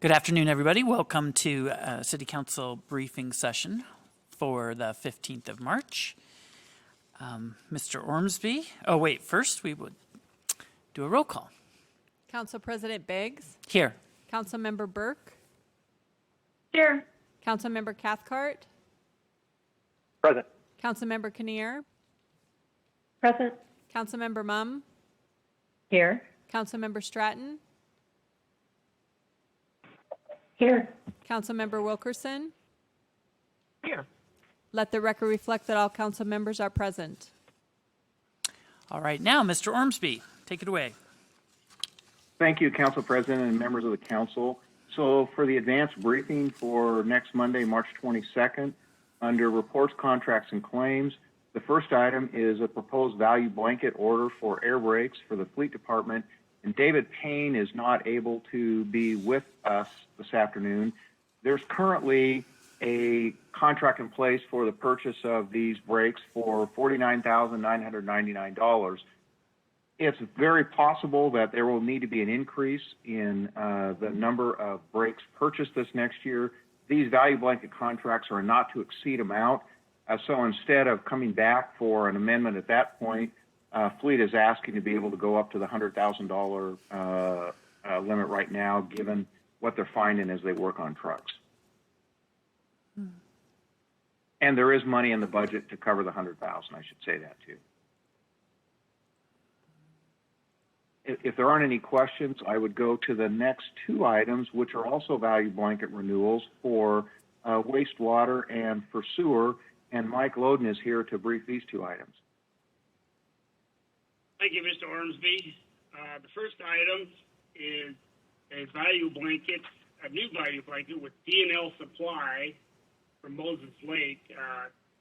Good afternoon, everybody. Welcome to City Council briefing session for the 15th of March. Mr. Ormsby, first we would do a roll call. Council President Beggs. Here. Councilmember Burke. Here. Councilmember Cathcart. Present. Councilmember Kinnear. Present. Councilmember Mumm. Here. Councilmember Stratton. Here. Councilmember Wilkerson. Here. Let the record reflect that all council members are present. All right, now, Mr. Ormsby, take it away. Thank you, Council President and members of the Council. So for the advanced briefing for next Monday, March 22nd, under reports, contracts, and claims, the first item is a proposed value blanket order for air brakes for the Fleet Department. And David Payne is not able to be with us this afternoon. There's currently a contract in place for the purchase of these brakes for $49,999. It's very possible that there will need to be an increase in the number of brakes purchased this next year. These value blanket contracts are a not to exceed amount. So instead of coming back for an amendment at that point, Fleet is asking to be able to go up to the $100,000 limit right now, given what they're finding as they work on trucks. And there is money in the budget to cover the $100,000. I should say that too. If there aren't any questions, I would go to the next two items, which are also value blanket renewals for wastewater and for sewer. And Mike Loden is here to brief these two items. Thank you, Mr. Ormsby. The first item is a value blanket, a new value blanket with D&L Supply from Moses Lake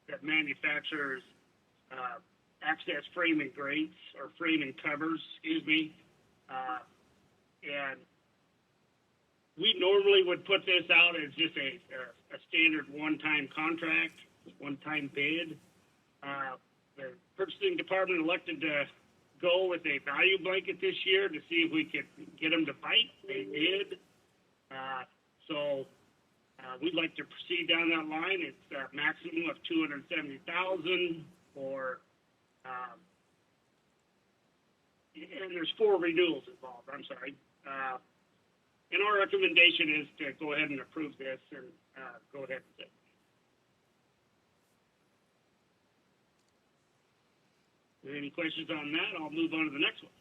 that manufactures access framing grates or framing covers, and we normally would put this out as just a standard one-time contract, one-time bid. The purchasing department elected to go with a value blanket this year to see if we could get them to bite. They did. So we'd like to proceed down that line. It's a maximum of $270,000 for, and there's 4 renewals involved. I'm sorry. And our recommendation is to go ahead and approve this and go ahead with it. Any questions on that? I'll move on to the next one.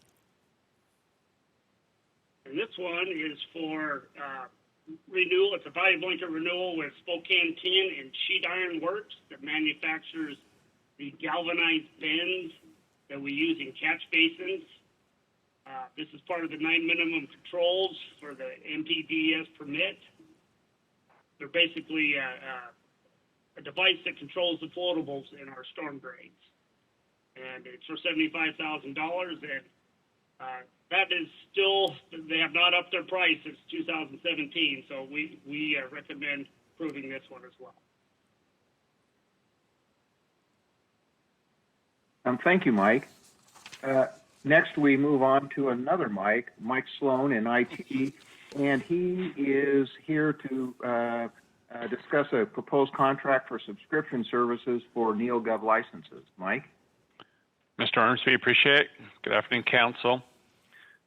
And this one is for renewal. It's a value blanket renewal with Spokane Tin and Sheet Iron Works that manufactures the galvanized bends that we use in catch basins. This is part of the 9 minimum controls for the MPDES permit. They're basically a device that controls the floatables in our storm drains. And it's for $75,000, and that is still, they have not upped their price since 2017, so we recommend approving this one as well. Thank you, Mike. Next, we move on to another Mike Sloan in IT, and he is here to discuss a proposed contract for subscription services for NeoGov licenses. Mike? Mr. Ormsby, appreciate it. Good afternoon, Council.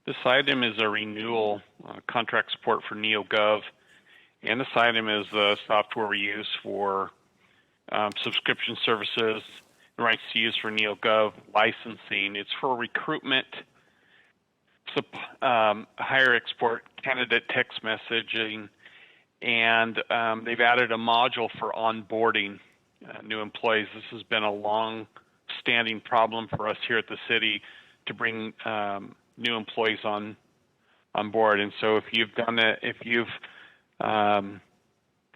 This item is a renewal contract support for NeoGov, and this item is the software we use for subscription services, rights to use for NeoGov licensing. It's for recruitment, hire export candidate text messaging, and they've added a module for onboarding new employees. This has been a long-standing problem for us here at the city to bring new employees on board. And so if you've done it, if you've come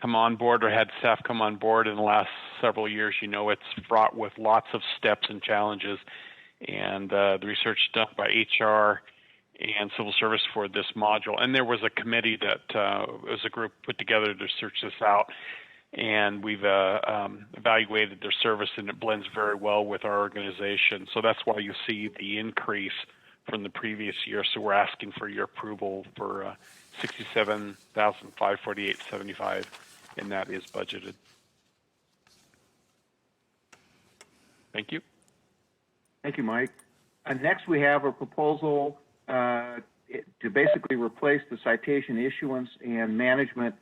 on board or had staff come on board in the last several years, you know it's fraught with lots of steps and challenges. And the research done by HR and civil service for this module. And there was a committee that was a group put together to search this out. And we've evaluated their service, and it blends very well with our organization. So that's why you see the increase from the previous year. So we're asking for your approval for $67,548.75, and that is budgeted. Thank you. Thank you, Mike. Next, we have a proposal to basically replace the citation issuance and management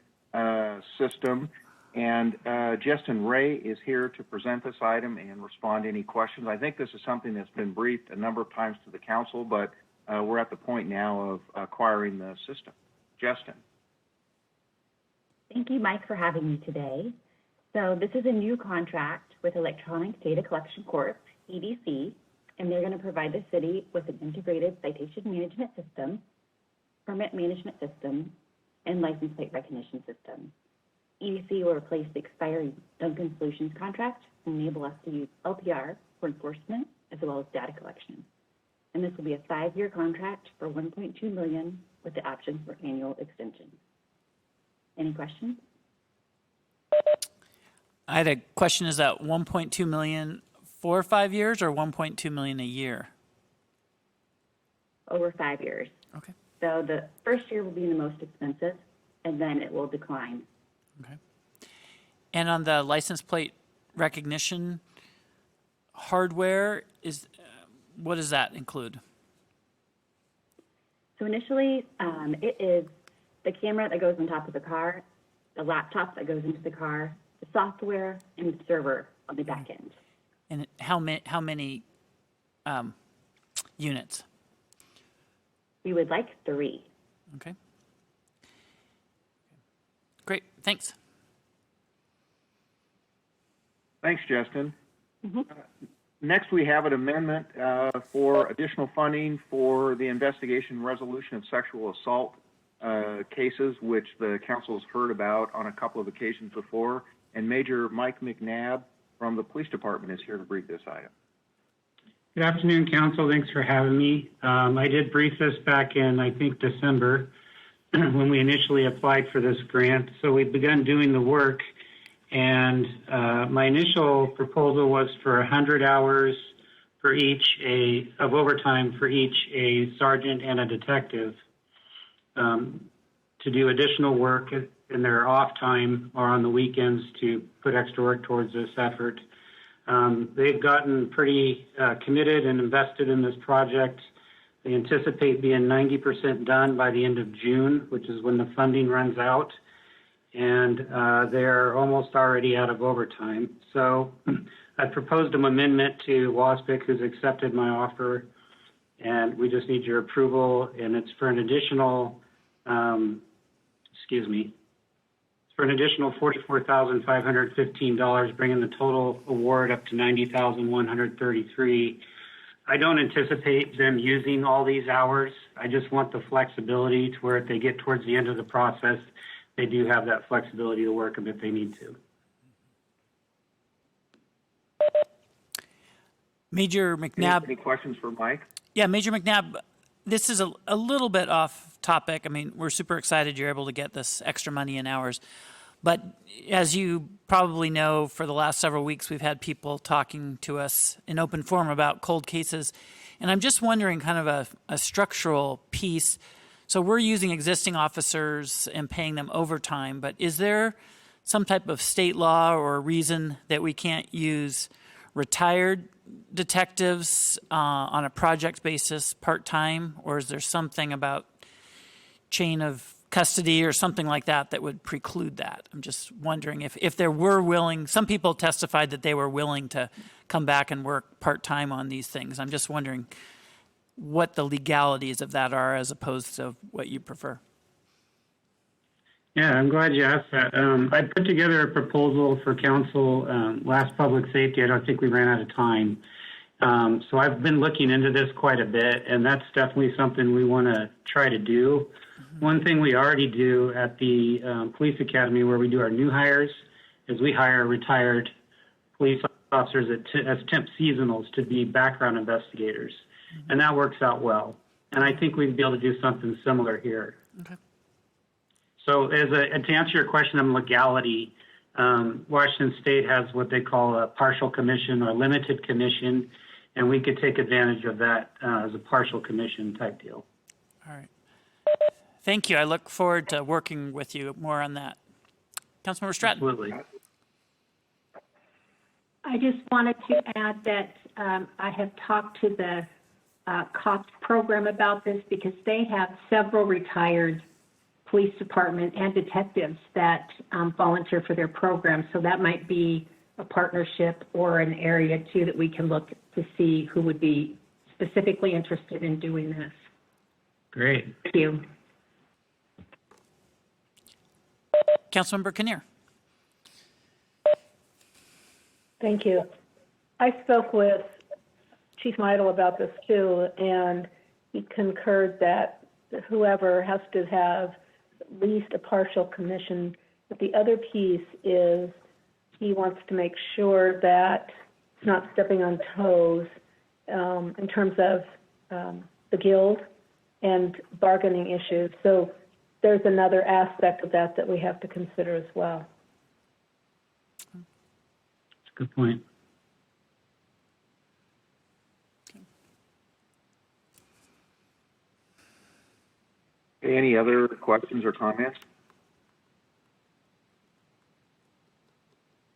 system. And Justin Ray is here to present this item and respond to any questions. I think this is something that's been briefed a number of times to the council, but we're at the point now of acquiring the system. Justin. Thank you, Mike, for having me today. So this is a new contract with Electronic Data Collection Corp., EDC, and they're going to provide the city with an integrated citation management system, permit management system, and license plate recognition system. EDC will replace the expiring Duncan Solutions contract and enable us to use LPR for enforcement as well as data collection. And this will be a 5-year contract for $1.2 million with the option for annual extension. Any questions? I had a question. Is that 1.2 million for 5 years or 1.2 million a year? Over 5 years. Okay. So the first year will be the most expensive, and then it will decline. Okay. And on the license plate recognition hardware, what does that include? So initially, it is the camera that goes on top of the car, the laptop that goes into the car, the software, and the server on the back end. And how many units? We would like 3. Okay. Great. Thanks. Thanks, Justin. Next, we have an amendment for additional funding for the investigation and resolution of sexual assault cases, which the council has heard about on a couple of occasions before. And Major Mike McNabb from the police department is here to brief this item. Good afternoon, council. Thanks for having me. I did brief this back in, I think, December when we initially applied for this grant. So we've begun doing the work, and my initial proposal was for 100 hours for each of overtime for each a sergeant and a detective to do additional work in their off time or on the weekends to put extra work towards this effort. They've gotten pretty committed and invested in this project. They anticipate being 90% done by the end of June, which is when the funding runs out. And they're almost already out of overtime. So I proposed an amendment to WASPIC, who's accepted my offer, and we just need your approval. And it's for an additional, for an additional $44,515, bringing the total award up to $90,133. I don't anticipate them using all these hours. I just want the flexibility to where if they get towards the end of the process, they do have that flexibility to work them if they need to. Major McNabb. Any questions for Mike? Yeah, Major McNabb, this is a little bit off topic. I mean, we're super excited you're able to get this extra money in hours. But as you probably know, for the last several weeks, we've had people talking to us in open forum about cold cases. And I'm just wondering kind of a structural piece. So we're using existing officers and paying them overtime, but is there some type of state law or reason that we can't use retired detectives on a project basis part-time, or is there something about chain of custody or something like that that would preclude that? I'm just wondering if there were willing, some people testified that they were willing to come back and work part-time on these things. I'm just wondering what the legalities of that are as opposed to what you prefer. Yeah, I'm glad you asked that. I put together a proposal for council last public safety. I don't think we ran out of time. So I've been looking into this quite a bit, and that's definitely something we want to try to do. One thing we already do at the police academy where we do our new hires is we hire retired police officers as temp seasonals to be background investigators. And that works out well. And I think we'd be able to do something similar here. Okay. So to answer your question on legality, Washington State has what they call a partial commission or limited commission, and we could take advantage of that as a partial commission type deal. All right. Thank you. I look forward to working with you more on that. Councilmember Stratton. Absolutely. I just wanted to add that I have talked to the COPS program about this because they have several retired police department and detectives that volunteer for their program. So that might be a partnership or an area too that we can look to see who would be specifically interested in doing this. Great. Thank you. Councilmember Kinnear. Thank you. I spoke with Chief Meidel about this too, and he concurred that whoever has to have at least a partial commission. But the other piece is he wants to make sure that it's not stepping on toes in terms of the guild and bargaining issues. So there's another aspect of that that we have to consider as well. That's a good point. Any other questions or comments?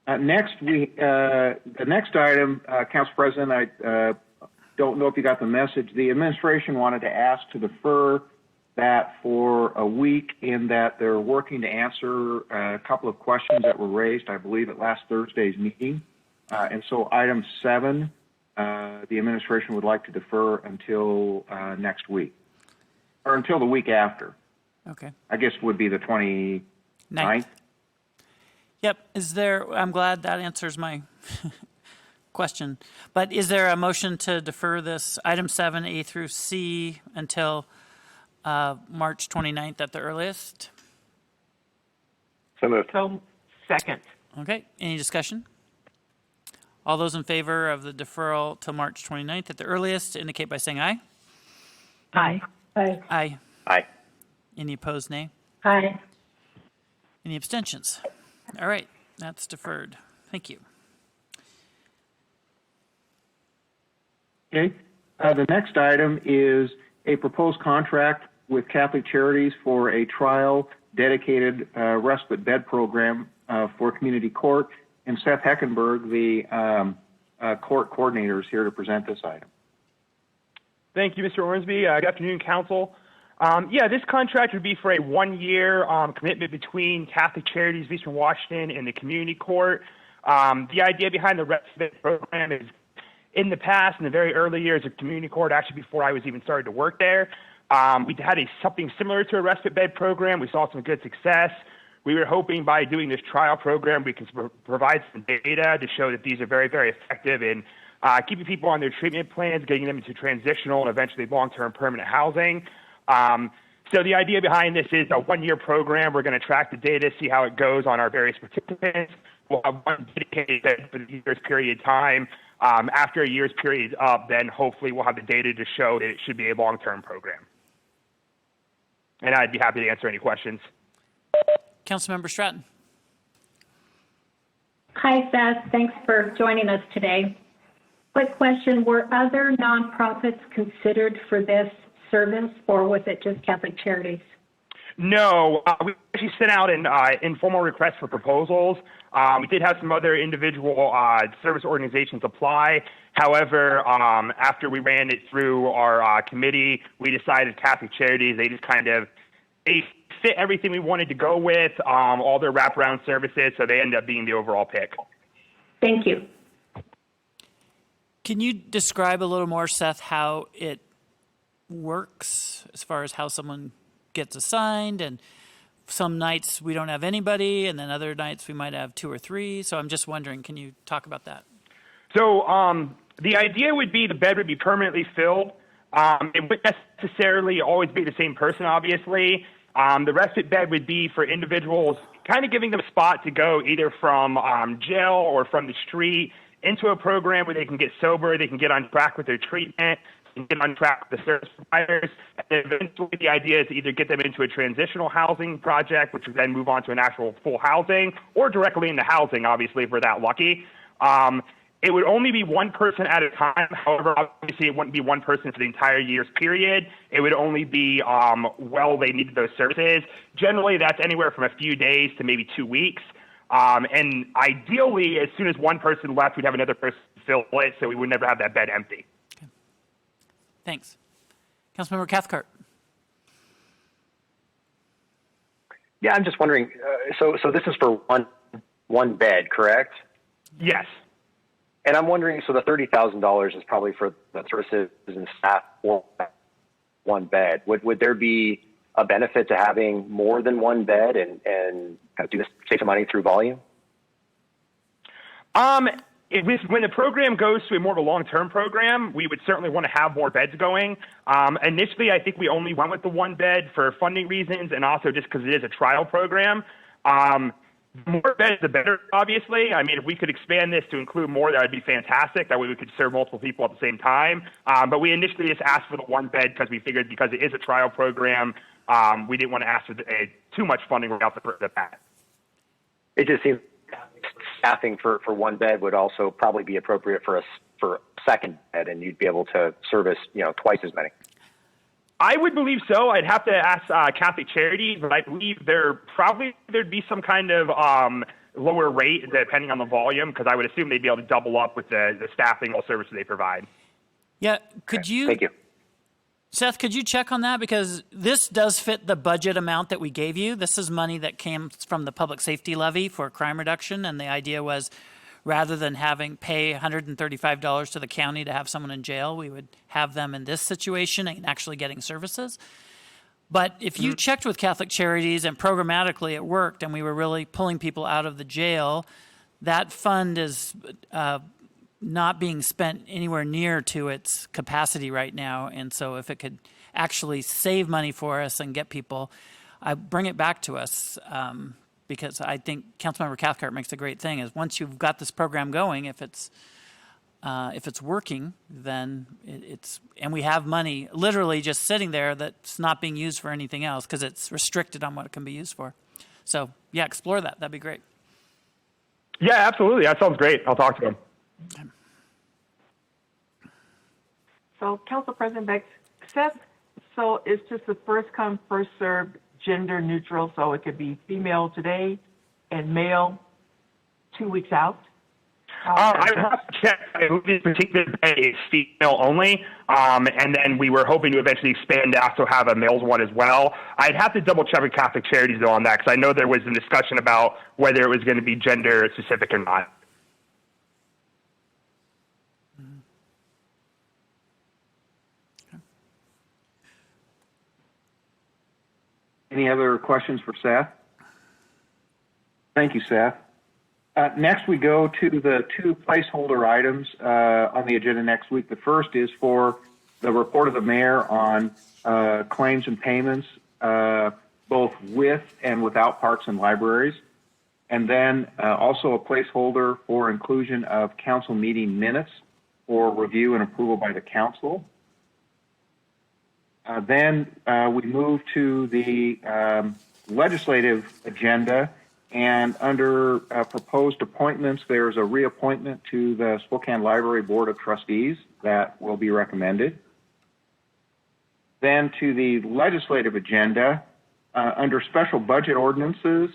Next, the next item, Council President, I don't know if you got the message. The administration wanted to ask to defer that for a week in that they're working to answer a couple of questions that were raised, I believe, at last Thursday's meeting. And so item 7, the administration would like to defer until next week, or until the week after. Okay. I guess would be the 29th. Yep. I'm glad that answers my question. But is there a motion to defer this item 7, A through C, until March 29th at the earliest? So second. Okay. Any discussion? All those in favor of the deferral till March 29th at the earliest indicate by saying aye. Aye. Aye. Aye. Aye. Any opposed, nay? Aye. Any abstentions? All right, that's deferred. Thank you. Okay. The next item is a proposed contract with Catholic Charities for a trial dedicated respite bed program for community court. And Seth Heckenberg, the court coordinator, is here to present this item. Thank you, Mr. Ormsby. Good afternoon, Council. This contract would be for a 1-year commitment between Catholic Charities of Eastern Washington and the community court. The idea behind the respite program is, in the past, in the very early years of community court, actually before I was even started to work there, we had something similar to a respite bed program. We saw some good success. We were hoping by doing this trial program, we can provide some data to show that these are very, very effective in keeping people on their treatment plans, getting them into transitional and eventually long-term permanent housing. So the idea behind this is a 1-year program. We're going to track the data, see how it goes on our various participants. We'll have one dedicated bed for the year's period of time. After a year's period up, then hopefully we'll have the data to show that it should be a long-term program. And I'd be happy to answer any questions. Councilmember Stratton. Hi, Seth. Thanks for joining us today. Quick question. Were other nonprofits considered for this service, or was it just Catholic Charities? No, we actually sent out an informal request for proposals. We did have some other individual service organizations apply. However, after we ran it through our committee, we decided Catholic Charities, they fit everything we wanted to go with, all their wraparound services, so they end up being the overall pick. Thank you. Can you describe a little more, Seth, how it works as far as how someone gets assigned? And some nights we don't have anybody, and then other nights we might have 2 or 3. So I'm just wondering, can you talk about that? So the idea would be the bed would be permanently filled. It wouldn't necessarily always be the same person, obviously. The respite bed would be for individuals, kind of giving them a spot to go either from jail or from the street into a program where they can get sober, they can get on track with their treatment, and get on track with the service providers. And eventually the idea is to either get them into a transitional housing project, which would then move on to an actual full housing, or directly into housing, obviously, if we're that lucky. It would only be one person at a time. However, obviously, it wouldn't be one person for the entire year's period. It would only be while they needed those services. Generally, that's anywhere from a few days to maybe 2 weeks. And ideally, as soon as one person left, we'd have another person fill it, so we would never have that bed empty. Thanks. Councilmember Cathcart. Yeah, I'm just wondering. So this is for one bed, correct? Yes. And I'm wondering. So the $30,000 is probably for the services and staff for one bed. Would there be a benefit to having more than one bed and kind of do this, save some money through volume? When the program goes to a more of a long-term program, we would certainly want to have more beds going. Initially, I think we only went with the one bed for funding reasons and also just because it is a trial program. The more beds, the better, obviously. I mean, if we could expand this to include more, that would be fantastic. That way we could serve multiple people at the same time. But we initially just asked for the one bed because we figured because it is a trial program, we didn't want to ask for too much funding right off the bat. It just seems staffing for one bed would also probably be appropriate for a second bed, and you'd be able to service twice as many. I would believe so. I'd have to ask Catholic Charities, but I believe there'd be some kind of lower rate depending on the volume, because I would assume they'd be able to double up with the staffing or services they provide. Yeah, could you? Thank you. Seth, could you check on that? Because this does fit the budget amount that we gave you. This is money that came from the public safety levy for crime reduction. And the idea was rather than pay $135 to the county to have someone in jail, we would have them in this situation and actually getting services. But if you checked with Catholic Charities and programmatically it worked and we were really pulling people out of the jail, that fund is not being spent anywhere near to its capacity right now. And so if it could actually save money for us and get people, bring it back to us, because I think Councilmember Cathcart makes a great thing, is once you've got this program going, if it's working, then and we have money literally just sitting there that's not being used for anything else because it's restricted on what it can be used for. So yeah, explore that. That'd be great. Yeah, absolutely. That sounds great. I'll talk to them. So, Council President Beck, Seth, so it's just a first come, first served, gender neutral, so it could be female today and male 2 weeks out? I would have to check if this particular bed is female only, and then we were hoping to eventually expand to also have a males one as well. I'd have to double check with Catholic Charities though on that, because I know there was a discussion about whether it was going to be gender specific or not. Any other questions for Seth? Thank you, Seth. Next, we go to the two placeholder items on the agenda next week. The first is for the report of the mayor on claims and payments, both with and without parks and libraries. And then also a placeholder for inclusion of council meeting minutes for review and approval by the council. Then we move to the legislative agenda, and under proposed appointments, there's a reappointment to the Spokane Library Board of Trustees that will be recommended. Then to the legislative agenda, under special budget ordinances,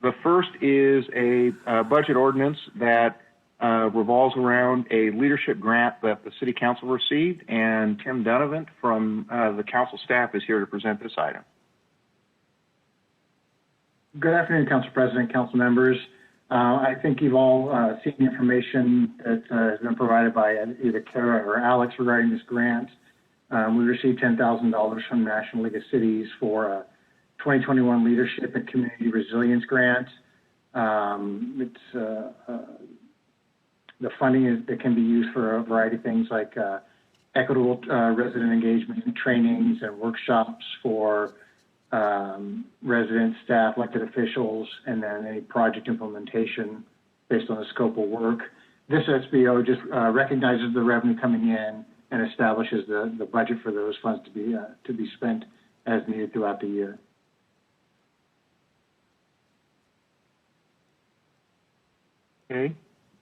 the first is a budget ordinance that revolves around a leadership grant that the City Council received, and Tim Donovan from the council staff is here to present this item. Good afternoon, Council President, council members. I think you've all seen the information that has been provided by either Kara or Alex regarding this grant. We received $10,000 from National League of Cities for a 2021 Leadership and Community Resilience Grant. The funding that can be used for a variety of things like equitable resident engagement trainings and workshops for residents, staff, elected officials, and then any project implementation based on the scope of work. This SBO just recognizes the revenue coming in and establishes the budget for those funds to be spent as needed throughout the year. Okay.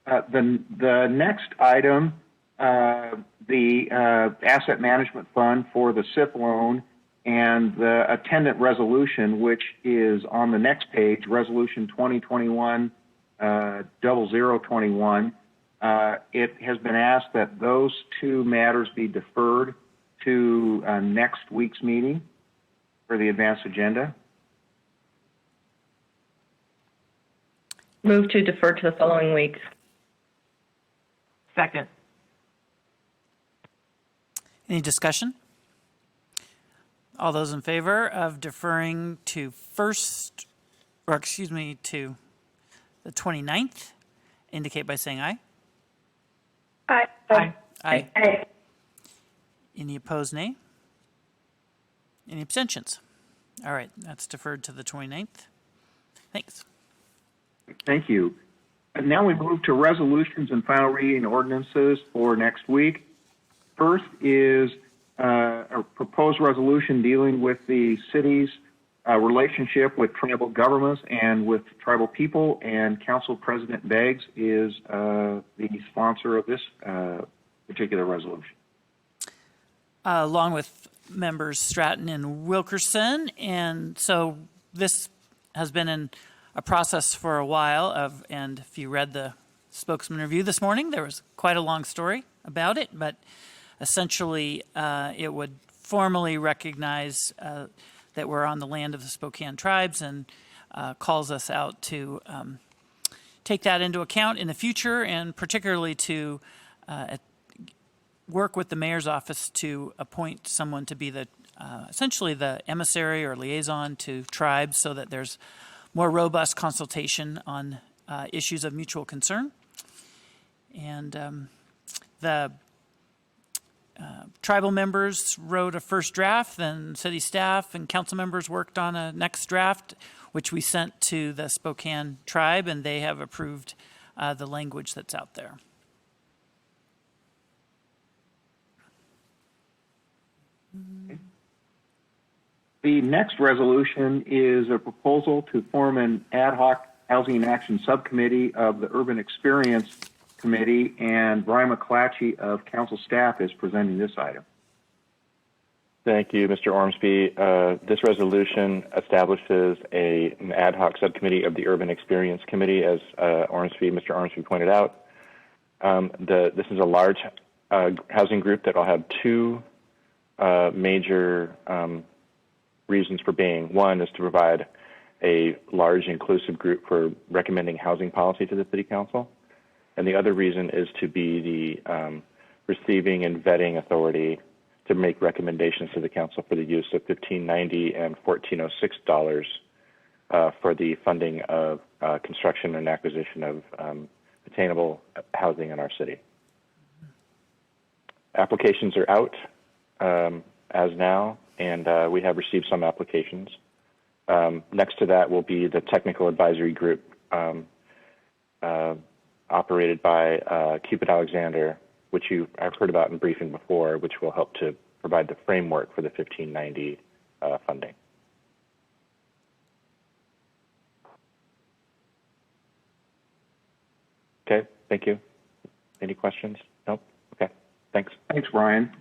The next item, the asset management fund for the SIP loan and the attendant resolution, which is on the next page, resolution 2021-0021. It has been asked that those two matters be deferred to next week's meeting for the advanced agenda. Move to defer to the following week. Second. Any discussion? All those in favor of deferring to to the 29th, indicate by saying aye. Aye. Aye. Aye. Aye. Any opposed, nay? Any abstentions? All right, that's deferred to the 29th. Thanks. Thank you. And now we move to resolutions and final reading ordinances for next week. First is a proposed resolution dealing with the city's relationship with tribal governments and with tribal people, and Council President Beggs is the sponsor of this particular resolution. Along with members Stratton and Wilkerson, and so this has been in a process for a while and if you read the spokesman review this morning, there was quite a long story about it, but essentially it would formally recognize that we're on the land of the Spokane tribes and calls us out to take that into account in the future, and particularly to work with the mayor's office to appoint someone to be the essentially the emissary or liaison to tribes, so that there's more robust consultation on issues of mutual concern. And the tribal members wrote a first draft, then city staff and council members worked on a next draft, which we sent to the Spokane tribe, and they have approved the language that's out there. The next resolution is a proposal to form an ad hoc housing action subcommittee of the Urban Experience Committee, and Brian McClatchy of council staff is presenting this item. Thank you, Mr. Ormsby. This resolution establishes an ad hoc subcommittee of the Urban Experience Committee, as Mr. Ormsby pointed out. This is a large housing group that will have two major reasons for being. One is to provide a large inclusive group for recommending housing policy to the City Council. And the other reason is to be the receiving and vetting authority to make recommendations to the Council for the use of $1590 and $1406 for the funding of construction and acquisition of attainable housing in our city. Applications are out as now, and we have received some applications. Next to that will be the technical advisory group operated by Cupid Alexander, which I've heard about in briefing before, which will help to provide the framework for the 1590 funding. Okay, thank you. Any questions? Nope. Okay, thanks. Thanks, Brian.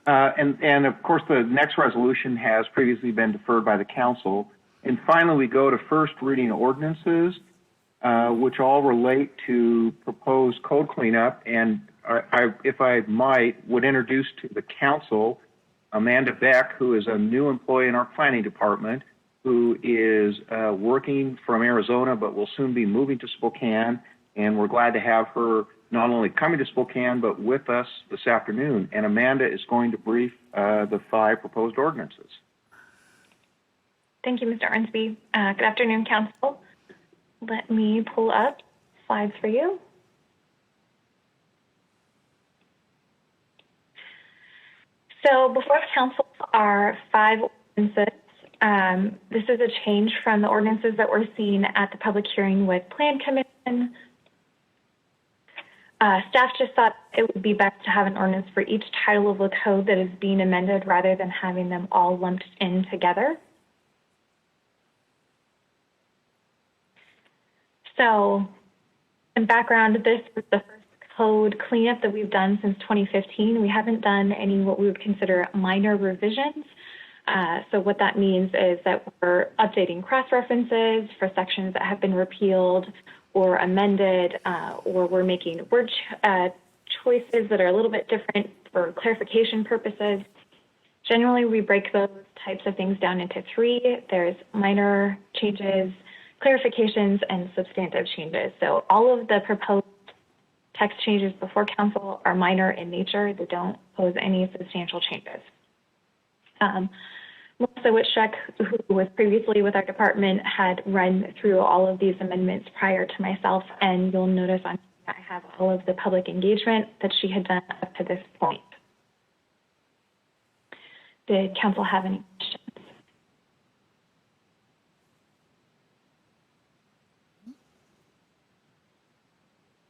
And of course, the next resolution has previously been deferred by the council. And finally, we go to first reading ordinances, which all relate to proposed code cleanup. And if I might, would introduce to the council Amanda Beck, who is a new employee in our planning department, who is working from Arizona, but will soon be moving to Spokane. And we're glad to have her not only coming to Spokane, but with us this afternoon. And Amanda is going to brief the 5 proposed ordinances. Thank you, Mr. Ormsby. Good afternoon, Council. Let me pull up slides for you. So before the Council are 5 ordinances. This is a change from the ordinances that we're seeing at the public hearing with Plan Commission. Staff just thought it would be best to have an ordinance for each title of the code that is being amended rather than having them all lumped in together. So some background, this was the first code cleanup that we've done since 2015. We haven't done any what we would consider minor revisions. So what that means is that we're updating cross-references for sections that have been repealed or amended, or we're making word choices that are a little bit different for clarification purposes. Generally, we break those types of things down into three. There's minor changes, clarifications, and substantive changes. So all of the proposed text changes before council are minor in nature. They don't pose any substantial changes. Melissa Wittstruck, who was previously with our department, had run through all of these amendments prior to myself, and you'll notice on here I have all of the public engagement that she had done up to this point. Did council have any questions?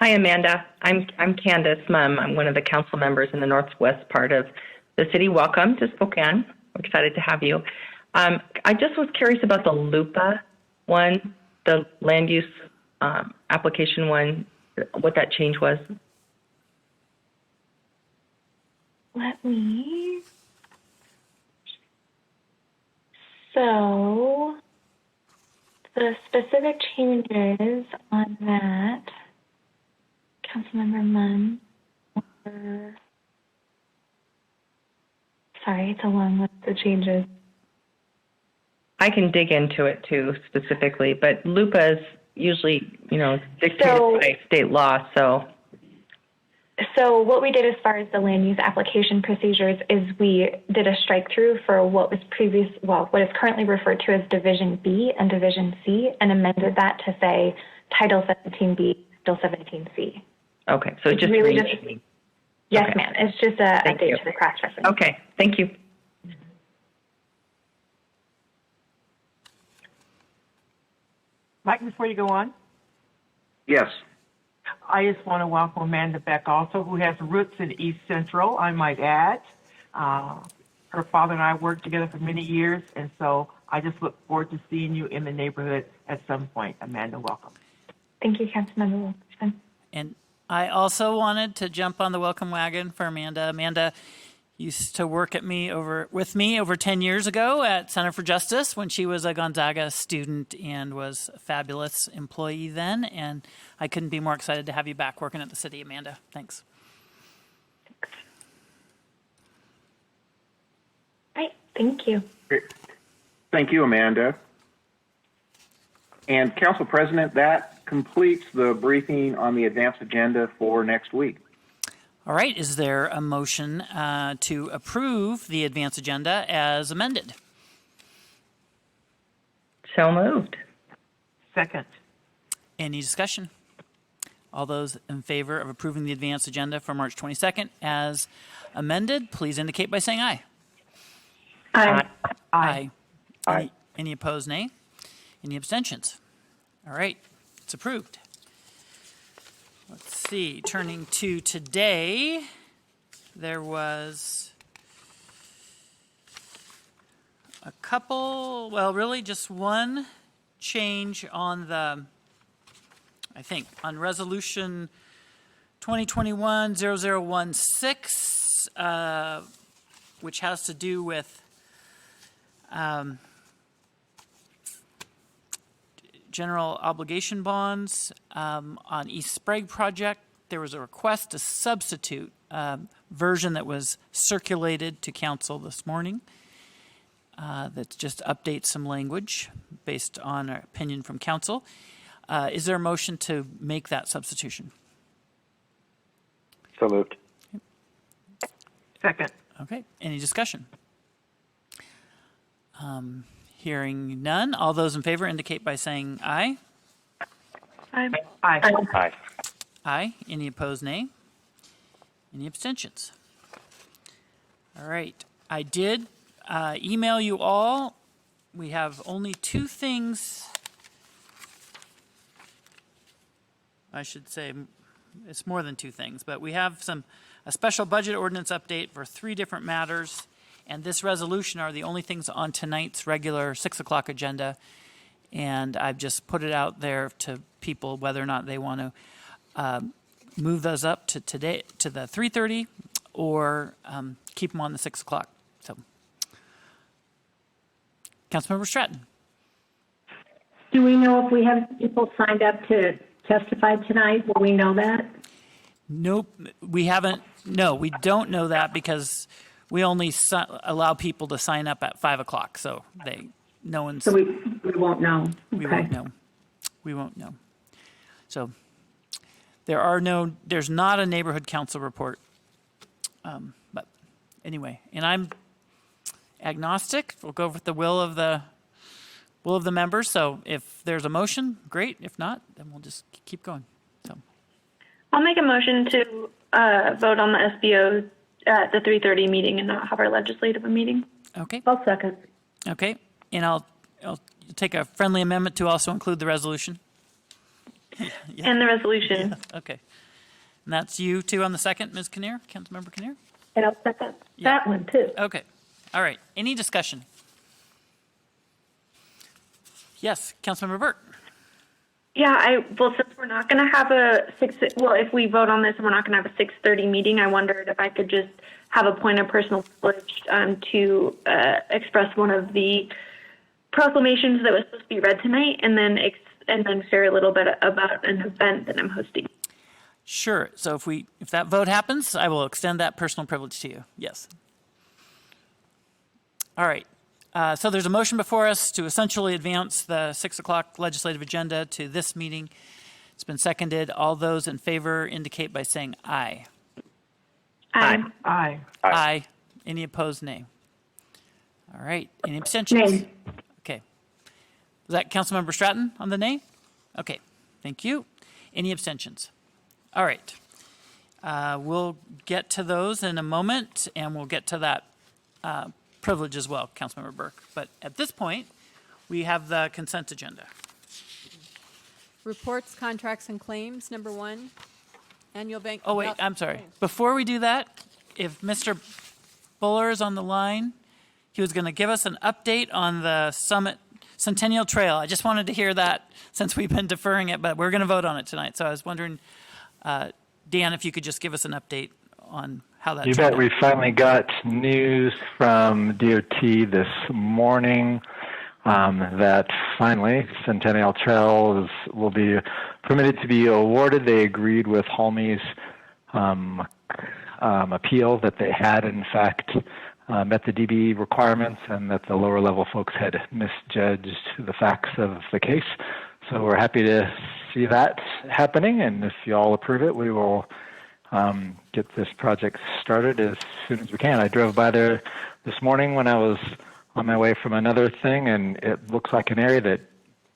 Hi, Amanda. I'm Candace Mumm. I'm one of the council members in the northwest part of the city. Welcome to Spokane. I'm excited to have you. I just was curious about the LUPA one, the land use application one, what that change was. Let me. So the specific changes on that, Councilmember Munn, sorry, it's a long list of changes. I can dig into it too specifically, but LUPA is usually, dictated by state law, so. So what we did as far as the land use application procedures is we did a strike through for what was what is currently referred to as Division B and Division C, and amended that to say Title 17B, Title 17C. Okay, so it's just really yes, okay. ma'am. It's just a update to the cross-reference. Okay, thank you. Mike, before you go on, Yes. I just want to welcome Amanda Beck also, who has roots in East Central, I might add. Her father and I worked together for many years, and so I just look forward to seeing you in the neighborhood at some point. Amanda, welcome. Thank you, Councilmember Wilkerson. And I also wanted to jump on the welcome wagon for Amanda. Amanda used to work with me over 10 years ago at Center for Justice when she was a Gonzaga student and was a fabulous employee then. And I couldn't be more excited to have you back working at the city, Amanda. Thanks. Right. Thank you. Great. Thank you, Amanda. And Council President, that completes the briefing on the advanced agenda for next week. All right. Is there a motion to approve the advance agenda as amended? So moved. Second. Any discussion? All those in favor of approving the advance agenda for March 22nd as amended, please indicate by saying aye. Aye. Aye. Aye. Any opposed, nay? Any abstentions? All right. It's approved. Let's see, turning to today, there was a couple, well, really just one change on on resolution 2021-0016, which has to do with general obligation bonds on East Sprague project. There was a request to substitute version that was circulated to council this morning that just updates some language based on our opinion from council. Is there a motion to make that substitution? So moved. Second. Okay. Any discussion? Hearing none. All those in favor indicate by saying aye. Aye. Aye. Aye. Any opposed, nay? Any abstentions? All right. I did email you all. We have only two things. I should say it's more than two things, but we have a special budget ordinance update for three different matters. And this resolution are the only things on tonight's regular 6 o'clock agenda. And I've just put it out there to people whether or not they want to move those up to today, to the 3:30, or keep them on the 6 o'clock. So, Councilmember Stratton. Do we know if we have people signed up to testify tonight? Will we know that? Nope, we haven't. No, we don't know that because we only allow people to sign up at 5 o'clock. So no one's. So we won't know. We Okay. won't know. We won't know. So there's not a neighborhood council report. But anyway, and I'm agnostic. We'll go with the will of the members. So if there's a motion, great. If not, then we'll just keep going. So I'll make a motion to vote on the SBO at the 3:30 meeting and not have our legislative meeting. Okay. I'll second. Okay, and I'll take a friendly amendment to also include the resolution. Yeah. And the resolution. Yeah. Okay, and that's you too on the second, Ms. Kinnear, Councilmember Kinnear. And I'll second that one too. Okay, all right. Any discussion? Yes, Councilmember Burt. Yeah, since we're not going to have if we vote on this and we're not going to have a 6:30 meeting, I wondered if I could just have a point of personal privilege to express one of the proclamations that was supposed to be read tonight, and then share a little bit about an event that I'm hosting. Sure. So if that vote happens, I will extend that personal privilege to you. Yes. All right. So there's a motion before us to essentially advance the 6 o'clock legislative agenda to this meeting. It's been seconded. All those in favor indicate by saying aye. Aye. Aye. Aye. Any opposed, nay. All right. Any abstentions? Nay. Okay. Is that Councilmember Stratton on the nay? Okay. Thank you. Any abstentions? All right. We'll get to those in a moment, and we'll get to that privilege as well, Councilmember Burke. But at this point, we have the consent agenda. Reports, contracts, and claims. Number 1, annual bank. Oh, wait, I'm sorry. Before we do that, if Mr. Buller is on the line, he was going to give us an update on the Summit Centennial Trail. I just wanted to hear that since we've been deferring it, but we're going to vote on it tonight. So I was wondering, Dan, if you could just give us an update on how that You turned bet. out. We finally got news from DOT this morning that finally Centennial Trail will be permitted to be awarded. They agreed with Halmey's appeal that they had, in fact, met the DB requirements and that the lower level folks had misjudged the facts of the case. So we're happy to see that happening, and if you all approve it, we will get this project started as soon as we can. I drove by there this morning when I was on my way from another thing, and it looks like an area that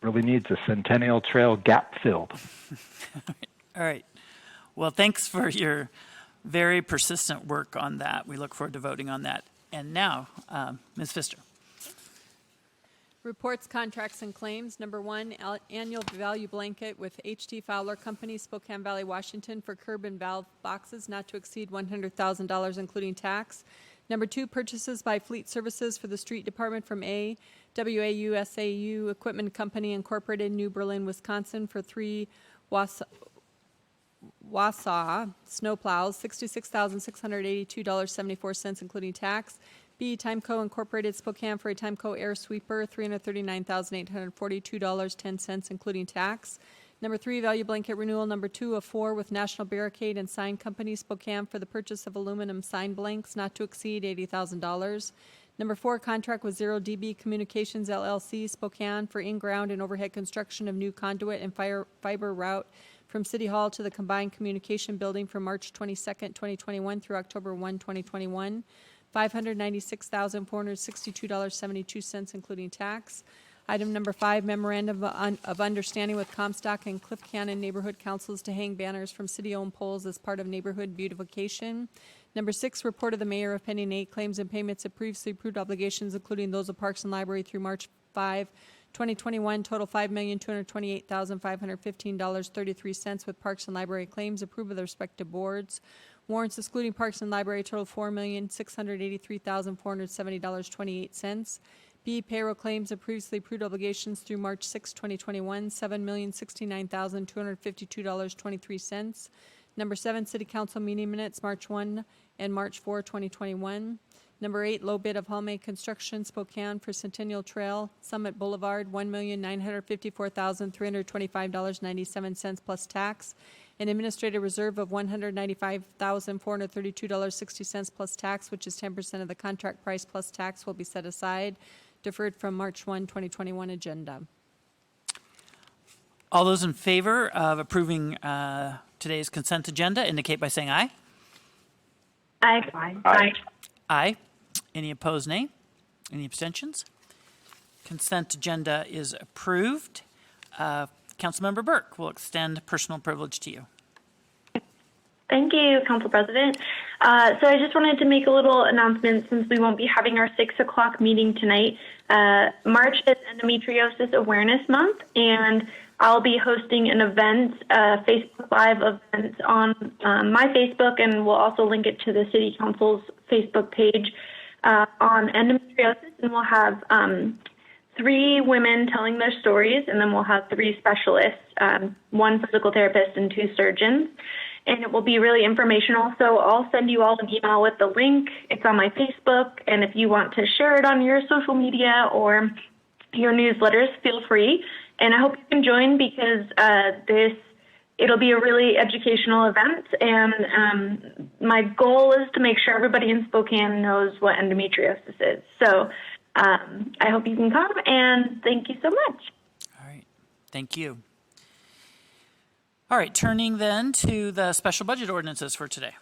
really needs a Centennial Trail gap filled. All right. Well, thanks for your very persistent work on that. We look forward to voting on that. And now, Ms. Pfister. Reports, contracts, and claims. Number 1, annual value blanket with H.T. Fowler Company, Spokane Valley, Washington, for curb and valve boxes not to exceed $100,000, including tax. Number 2, purchases by Fleet Services for the Street Department from WAUSAU Equipment Company, Incorporated, New Berlin, Wisconsin, for 3 Wausau snowplows, $66,682.74, including tax. B, Timeco Incorporated, Spokane, for a Timeco air sweeper, $339,842.10, including tax. Number 3, value blanket renewal number 2 of 4 with National Barricade and Sign Company, Spokane, for the purchase of aluminum sign blanks not to exceed $80,000. Number 4, contract with 0DB Communications LLC, Spokane, for in-ground and overhead construction of new conduit and fiber route from City Hall to the Combined Communication Building from March 22nd, 2021 through October 1, 2021. $596,462.72, including tax. Item number 5, memorandum of understanding with Comstock and Cliff Cannon Neighborhood Councils to hang banners from city-owned poles as part of neighborhood beautification. Number 6, report of the mayor of pending 8 claims and payments of previously approved obligations, including those of Parks and Library through March 5, 2021, total $5,228,515.33 with Parks and Library claims approved with respect to boards. Warrants excluding Parks and Library total $4,683,470.28. B, payroll claims of previously approved obligations through March 6, 2021, $7,069,252.23. Number 7, City Council meeting minutes, March 1 and March 4, 2021. Number 8, low bid of Halme Construction, Spokane for Centennial Trail, Summit Boulevard, $1,954,325.97 plus tax. An administrative reserve of $195,432.60 plus tax, which is 10% of the contract price plus tax, will be set aside, deferred from March 1, 2021 agenda. All those in favor of approving today's consent agenda indicate by saying aye. Aye. Aye. Aye. Any opposed, nay? Any abstentions? Consent agenda is approved. Councilmember Burke will extend personal privilege to you. Thank you, Council President. So I just wanted to make a little announcement since we won't be having our 6 o'clock meeting tonight. March is Endometriosis Awareness Month, and I'll be hosting an event, Facebook Live event on my Facebook, and we'll also link it to the City Council's Facebook page on endometriosis, and we'll have 3 women telling their stories, and then we'll have 3 specialists, 1 physical therapist and 2 surgeons. And it will be really informational. So I'll send you all an email with the link. It's on my Facebook. And if you want to share it on your social media or your newsletters, feel free. And I hope you can join because it'll be a really educational event. And my goal is to make sure everybody in Spokane knows what endometriosis is. So I hope you can come, and thank you so much. All right. Thank you. All right, turning then to the special budget ordinances for today.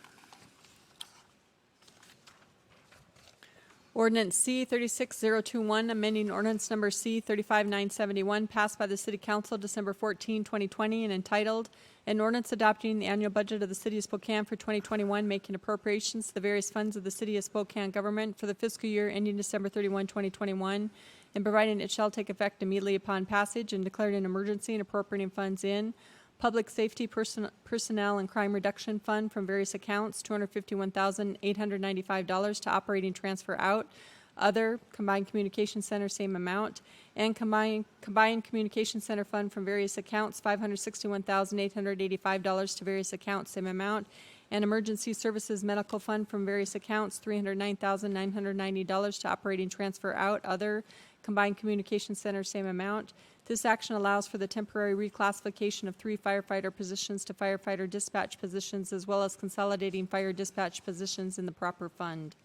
Ordinance C 36021, amending ordinance number C 35971, passed by the City Council December 14, 2020, and entitled, an ordinance adopting the annual budget of the City of Spokane for 2021, making appropriations to the various funds of the City of Spokane government for the fiscal year ending December 31, 2021, and providing it shall take effect immediately upon passage, and declaring an emergency and appropriating funds in Public Safety Personnel and Crime Reduction Fund from various accounts, $251,895 to operating transfer out. Other, Combined Communication Center, same amount. And Combined Communication Center Fund from various accounts, $561,885 to various accounts, same amount. And Emergency Services Medical Fund from various accounts, $309,990 to operating transfer out. Other, Combined Communication Center, same amount. This action allows for the temporary reclassification of 3 firefighter positions to firefighter dispatch positions, as well as consolidating fire dispatch positions in the proper fund.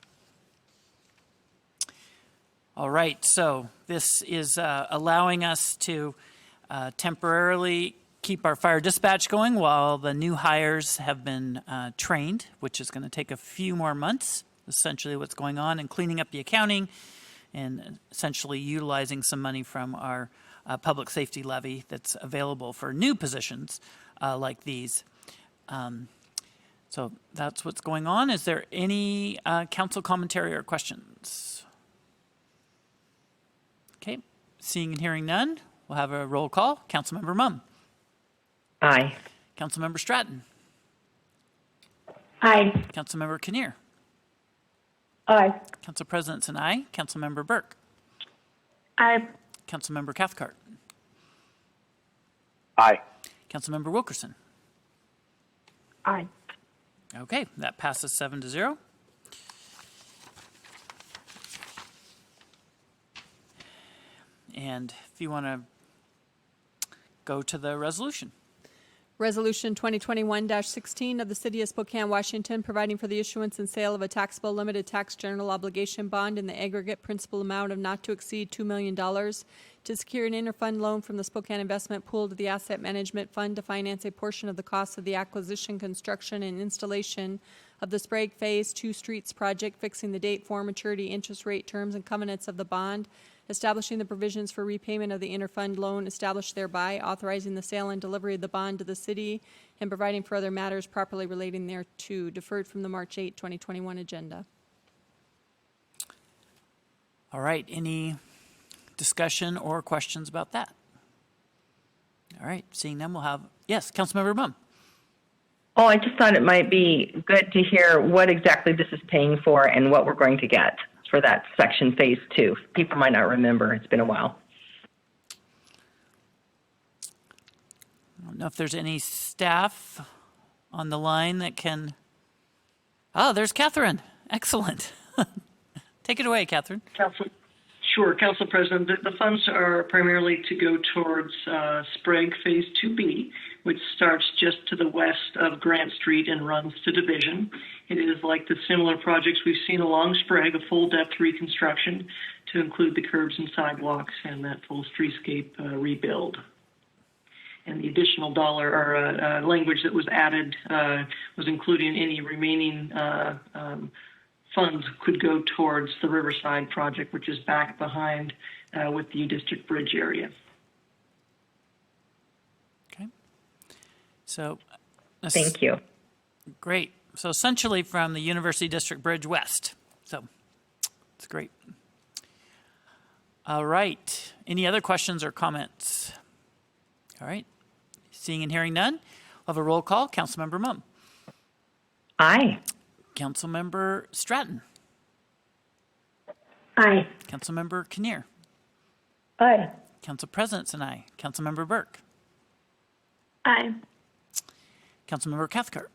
All right, so this is allowing us to temporarily keep our fire dispatch going while the new hires have been trained, which is going to take a few more months, essentially what's going on, and cleaning up the accounting and essentially utilizing some money from our public safety levy that's available for new positions like these. So that's what's going on. Is there any council commentary or questions? Okay, seeing and hearing none, we'll have a roll call. Councilmember Mumm. Aye. Councilmember Stratton. Aye. Councilmember Kinnear. Aye. Council President's an aye. Councilmember Burke. Aye. Councilmember Cathcart. Aye. Councilmember Wilkerson. Aye. Okay, that passes 7-0. And if you want to go to the resolution. Resolution 2021-16 of the City of Spokane, Washington, providing for the issuance and sale of a taxable limited tax general obligation bond in the aggregate principal amount of not to exceed $2 million to secure an interfund loan from the Spokane Investment Pool to the Asset Management Fund to finance a portion of the cost of the acquisition, construction, and installation of the Sprague Phase 2 Streets project, fixing the date, form, maturity, interest rate, terms, and covenants of the bond, establishing the provisions for repayment of the interfund loan established thereby, authorizing the sale and delivery of the bond to the city, and providing for other matters properly relating thereto, deferred from the March 8, 2021 agenda. All right, any discussion or questions about that? All right, seeing them, we'll have, yes, Councilmember Mumm. Oh, I just thought it might be good to hear what exactly this is paying for and what we're going to get. for that section phase 2. People might not remember. It's been a while. I don't know if there's any staff on the line that can. Oh, there's Catherine. Excellent. Take it away, Catherine. Sure, Council President. The funds are primarily to go towards Sprague Phase 2B, which starts just to the west of Grant Street and runs to Division. It is like the similar projects we've seen along Sprague, a full-depth reconstruction to include the curbs and sidewalks and that full streetscape rebuild. And the additional dollar or language that was added was including any remaining funds could go towards the Riverside project, which is back behind with the U-District Bridge area. Okay. So. Thank you. Great. So essentially from the University District Bridge west. So it's great. All right. Any other questions or comments? All right. Seeing and hearing none, we'll have a roll call. Councilmember Mumm. Aye. Councilmember Stratton. Aye. Councilmember Kinnear. Aye. Council President's and I. Councilmember Burke. Aye. Councilmember Cathcart.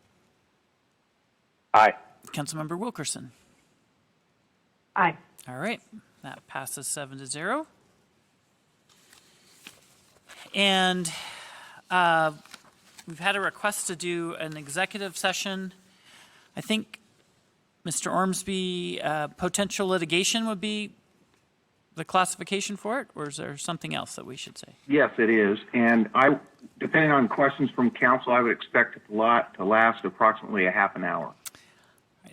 Aye. Councilmember Wilkerson. Aye. All right. That passes 7-0. And we've had a request to do an executive session. I think, Mr. Ormsby, potential litigation would be the classification for it, or is there something else that we should say? Yes, it is. And depending on questions from council, I would expect it to last approximately a half an hour.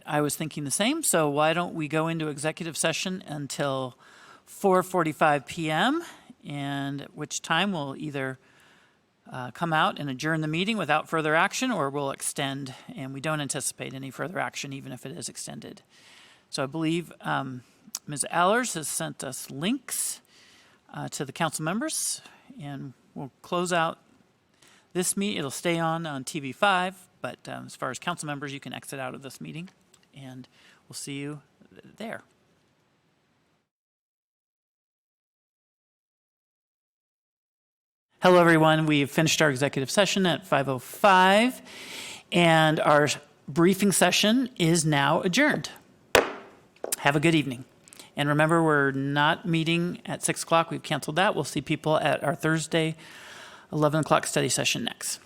I was thinking the same, so why don't we go into executive session until 4:45 p.m., and at which time we'll either come out and adjourn the meeting without further action, or we'll extend, and we don't anticipate any further action even if it is extended. So I believe Ms. Allers has sent us links to the council members, and we'll close out this meeting. It'll stay on TV5, but as far as council members, you can exit out of this meeting, and we'll see you there. Hello, everyone. We've finished our executive session at 5:05, and our briefing session is now adjourned. Have a good evening. And remember, we're not meeting at 6 o'clock. We've canceled that. We'll see people at our Thursday 11 o'clock study session next.